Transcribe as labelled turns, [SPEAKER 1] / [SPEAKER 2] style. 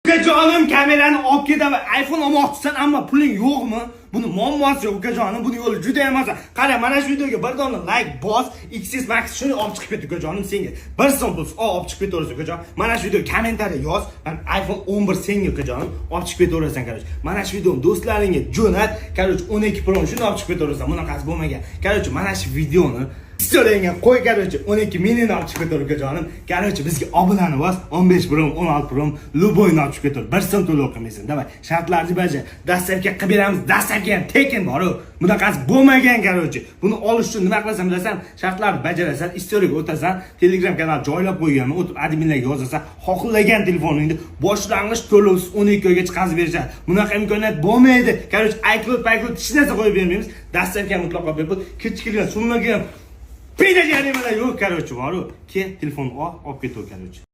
[SPEAKER 1] Ukajonim kamerani olib ketaman. iPhone olmoqchisan, ammo puling yo'qmi? Buni muammosi yo'q ukajonim. Buni yo'li juda ham oson. Qara, mana shu videoga bir dona like bos, XS Max shuni olib chiqib ket ukajonim senga. 1 so'm pul olib chiqib ketaverasiz ukajon. Mana shu videoga kommentariy yoz. Men iPhone 11 senga ukajonim olib chiqib ketaverasan qaroch. Mana shu videoni do'stlaringga jo'nat. Qaroch 12 Pro shuni olib chiqib ketaverasan. Bunaqasi bo'lmagan. Qaroch mana shu videoni Story'ga qo'y qarochi 12 mingni olib chiqib ketaver ukajonim. Qarochi bizga obunani bos, 15 Pro, 16 Pro, luboyni olib chiqib ketaver. 1 so'm to'lov qilmaysan. Davay, shartlarni bajar. Dastlabki qilib beramiz. Dastlabki ham tekin bor-ku. Bunaqasi bo'lmagan qarochi. Buni olish uchun nima qilasan bilasan? Shartlarni bajarasan, story'ga o'tasan, Telegram kanal joylab qo'yganman. O'tib adminlarga yozasan, xohlagan telefoningni boshlang'ich to'lovsiz 12 oyga chiqazib berishadi. Bunaqa imkoniyat bo'lmaydi. Qarochi iCloud hech narsa qo'yib bermaymiz. Dastlabki ham mutlaqo bepul, kichkina summaga ham Peyda jarimalar yo'q qarochi bor-ku. Ke telefonni olib ketaver qarochi.